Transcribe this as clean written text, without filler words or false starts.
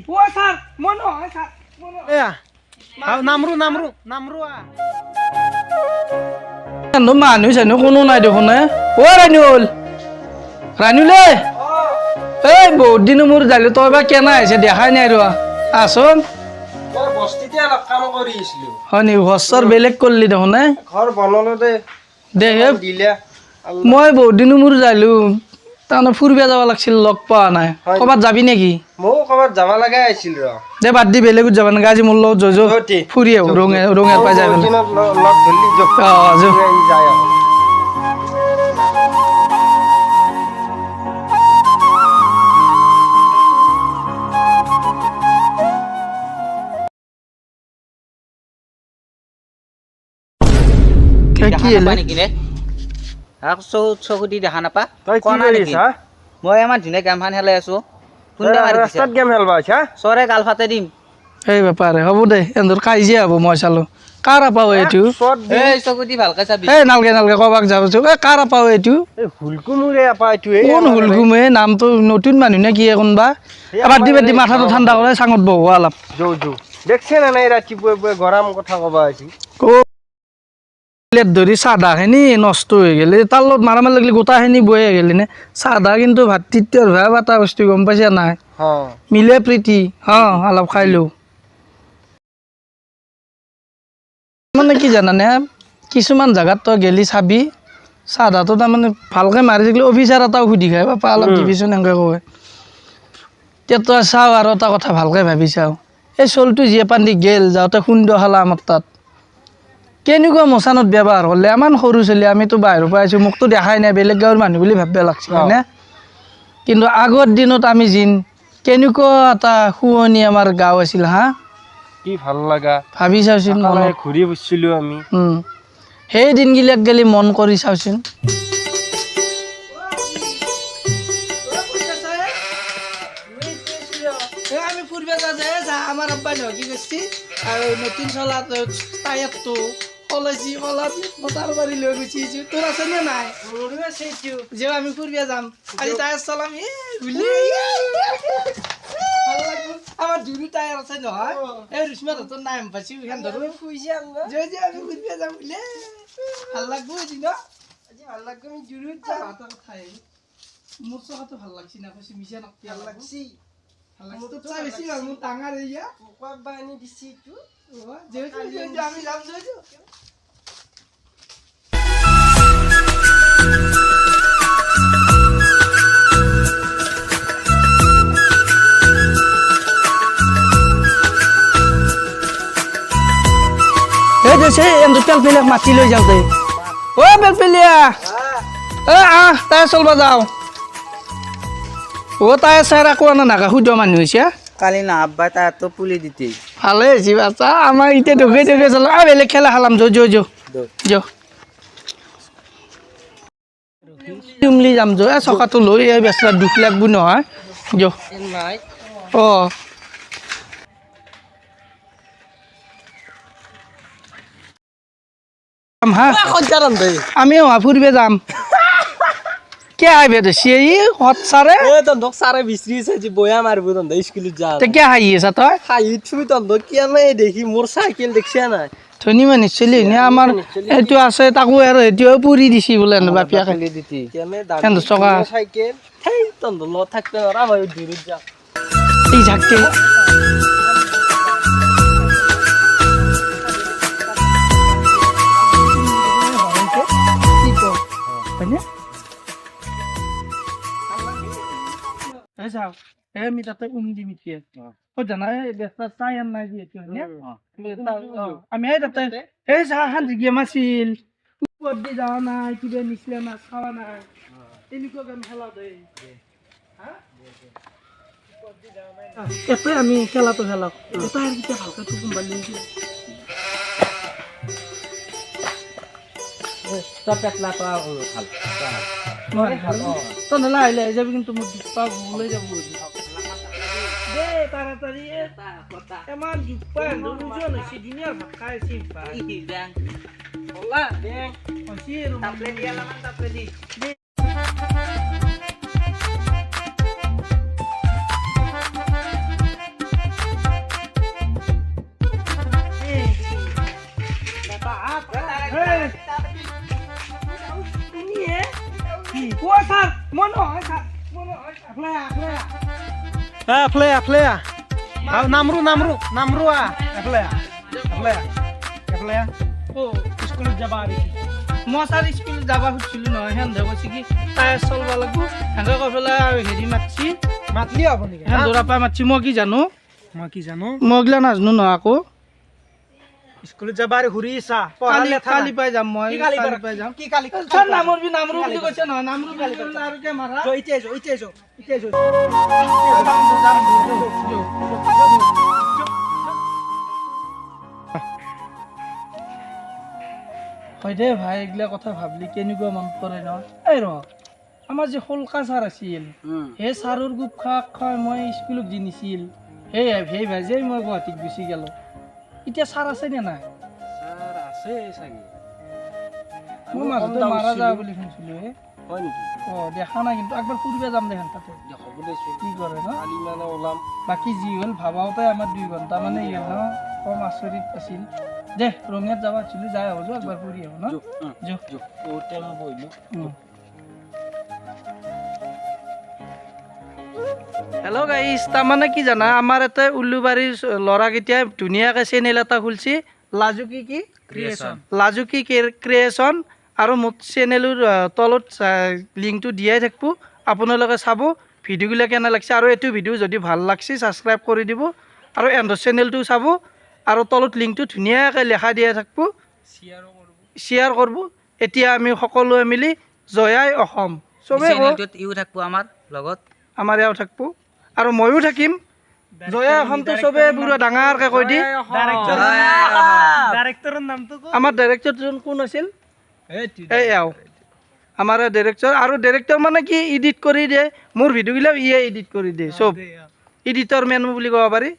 ও sir মনে হয় sir নামৰু মানুহ চানো কোনো নাই দেখোন ও ৰাণুল ৰাণুলে এই বহুত দিন মোৰ যাইলো তই বা কেনা আহিছে দেখাই নাই ৰ আছোন বস্তিতে অলপ কাম কৰি আছিলো হয় নি ঘৰ বেলেগ কৰলি দেখোন ঘৰ বনালো দে দিলে মই বহুত দিন মোৰ যাইলো তাৰমানে ফুৰিব যাব লাগিছিল লগ পোৱা নাই ক'ৰবাত যাবি নেকি ময়ো ক'ৰবাত যাব লগা আছিল ৰ দে বাদ দি বেলেগত যাব নালাগে আজি মোৰ লগত যো ফুৰি আহো ৰঙিয়াৰ পৰা যাই পেলাই লগ ধৰিলি যায় কি চকু দি দেখা নাপা তই কি কৰিছা মই আমাৰ ধুনীয়া গেম খান খেলাই আছো ৰাস্তাত গেম খেলবা আছা চৰে গাল ফাটে দিম এই বেপাৰে হ'ব দে এন্দৰ কাজিয়া হ'ব মই চালো কাৰ পাও এইটো এই চকু দি ভালকে চাবি এই নালগে ক'বাক যাব এই কাৰ পাও এইটো হুলকুমুৰে আপা এইটো কোন হুলকুম এই নামটো নতুন মানুহ নে কি কোনবা এবাৰ দি মাথাটো ঠাণ্ডা কৰে চাঙত বহো অলপ যৌ দেখছে না নাই ৰাতিপুৱা গৰম কথা ক'বা আছি প্লেট ধৰি চাহ খিনি নষ্ট হৈ গেলে তাৰ লগত মাৰামাৰ লাগিলে গোটাখিনি বয়ে গেলি নে চাহ কিন্তু ভাত তিত্তৰ ভাব এটা বস্তু গম পাইছা নাই মিলে প্ৰীতি অলপ খাই লওঁ মানে কি জানানে কিছুমান জাগাত তই গেলি চাবি চাহাটো তাৰমানে ভালকৈ মাৰি থাকিলে অফিচাৰ এটাও সুধি খায় বাপা অলপ দিবিচোন এনেকৈ কয় তেতিয়া তই চাওঁ আৰু এটা কথা ভালকৈ ভাবি চাওঁ এই চলটো যিয়ে পান্দি গেল যাওঁতে সুন্দৰ খালা আমাৰ তাত কেনেকুৱা মচানত ব্যৱহাৰ কৰিলে ইমান সৰু ছোৱালী আমিতো বাহিৰৰ পৰা আহিছোঁ মোকতো দেখাই নাই বেলেগ গাঁৱৰ মানুহ বুলি ভাবিব লাগছিল হয়নে কিন্তু আগৰ দিনত আমি যিন কেনেকুৱা এটা শুৱনি আমাৰ গাঁও আছিল কি ভাল লগা ভাবি চাওচোন ঘূৰি ফুৰিছিলোঁ আমি সেই দিনগিলাক গেলি মন কৰি চাওচোন আমি ফুৰিব যা আমাৰ আব্বাই নহয় কি কৰিছে আৰু নতুন চলা টায়াৰটো কলাইছি কলাত মটাৰ বাৰী লৈ গুচি আহিছোঁ তোৰ আছে নে নাই যে আমি ফুৰিব যাম আজি টায়াৰ চলাম আমাৰ দুটো টায়াৰ আছে নহয় এই ৰুচমা তোর নাম পাইছি এখান ধরো ফুইছে যে আমি ফুরিব যাম বলে ভাল লাগবো এদিন আজি ভাল লাগবো আমি জুরুত যা ভাত খাই মোর চকাতো ভাল লাগছি না কইছি মিছা নক ভাল লাগছি তো চাই বেশি ভাল মোর ডাঙার ইয়া কোক বানি দিছি তু যে আমি যাম যে পেলপেলিয়াক মাতি লৈ যাওঁ দে ও পেলপেলিয়া তাই চলবা যাওঁ ও তাই চাৰ আকৌ নাগা শুদ্ধ মানুহ হৈছে কালি না আব্বা তাতো পুলি দিতে ভালে হৈছে বাচ্চা আমাৰ এতিয়া ঢুকে চল বেলেগ খেলা খালাম যো তুমলি যাম চকাটো লৈ বেচৰা দুখ লাগব নহয় যো আমি ফুৰিব যাম কে আহিবে সাৰে সাৰে বিচাৰিছে যে বয়া মাৰিব তন্ধ স্কুলত যা কে হাঁহি আছা তই হাঁহি তুমি তন্ধ কিয় নাই দেখি মোৰ চাইকেল দেখিছা নাই ধনী মানুহ চলি নে আমাৰ এইটো আছে তাকো আৰু সেইটোও পুৰি দিছি বোলে বাপিয়াকে চকা চাইকেল সেই তন্ধ লগত থাকতে নৰা মই দূৰত যা এই ঝাকতে আমি তাতে দিম জানা চাই নাই যিহেতু আমি তাতে এই চাহ খান গেম আছিল দি যাৱা নাই কিবা নিচিনা মাছ খাৱা নাই তেনেকুৱা গেম খেলা দে এতে আমি খেলাটো খেলাও এটা এতিয়া ভালকে টোকুম বালি তই নালা আহিলে যাবি কিন্তু মোক দুপা ঘুলৈ যাব তাড়াতাড়ি এমান দুপা দুজন হৈছে ধুনীয়া ভাত খাই আছে এফলে নামৰু স্কুলত যাবা মই ছাৰ স্কুলত যাব খুজিছিলোঁ নহয় সেন্ধে কৈছে কি টায়াৰ চলাব লাগিব সেনেকৈ কৈ পেলাই হেৰি মাতছি মাতলি হ'ব নেকি সেন্দৰা পাই মাতছি মই কি জানো মই কি জানো মই গিলা নাজানো নহয় আকৌ স্কুলত যাবা আৰু ঘূৰি চা কালি পাই যাম মই কালি পাই যাম কি কালি ছাৰ নামৰু বুলি কৈছে নহয় নামৰু বুলি ক'লে আৰু কে মাৰা এতিয়া হয় দে ভাই এইগিলা কথা ভাবলি কেনেকুৱা মনত পৰে ন এই ৰ আমাৰ যে শলকা ছাৰ আছিল সেই ছাৰৰ গোপ খাই মই স্কুলত যি নিছিল সেই ভাইজেই মই গুৱাহাটীত গুচি গ'লোঁ এতিয়া ছাৰ আছে নে নাই মই মাজতে মাৰা যা বুলি শুনিছিলোঁ দেখা নাই কিন্তু একবাৰ ফুৰিব যাম দেখোন তাতে কি কৰে ন বাকী যি হ'ল ভাবাওতে আমাৰ 2 ঘণ্টা মানে গ'ল ন কম আচৰিত আছিল দে ৰঙিয়াত যাব আছিলোঁ যাই আহোঁ একবাৰ ফুৰি আহোঁ ন হেল্ল' গাইছ তাৰমানে কি জানা আমাৰ ইয়াতে উলুবাৰীৰ ল'ৰাকেইটাই ধুনীয়াকৈ চেনেল এটা খুলিছে লাজুকী ক্ৰিয়েশ্যন আৰু মোৰ চেনেলৰ তলত লিংকটো দিয়াই থাকিব আপোনালোকে চাব ভিডিঅ'গিলা কেনে লাগিছে আৰু এইটো ভিডিঅ' যদি ভাল লাগছে ছাবস্ক্ৰাইব কৰি দিব আৰু এণ্ড্ৰইড চেনেলটো চাব আৰু তলত লিংকটো ধুনীয়াকৈ লেখা দিয়া থাকিব শ্বেয়াৰ কৰিব এতিয়া আমি সকলোৱে মিলি জয়াই অসম চবেই থাকব আমাৰ লগত আমাৰ ইয়াও থাকিব আৰু ময়ো থাকিম জয়াই অসমটো চবেই পুৰা ডাঙৰকৈ কৈ দি ডাইৰেক্টৰৰ নামটো আমাৰ ডাইৰেক্টৰজন কোন আছিল এই এওঁ আমাৰ ডাইৰেক্টৰ আৰু ডাইৰেক্টৰ মানে কি এডিট কৰি দিয়ে মোৰ ভিডিঅ'গিলাও ইয়ে এডিট কৰি দিয়ে চব এডিটৰ মেন বুলি ক'ব পাৰি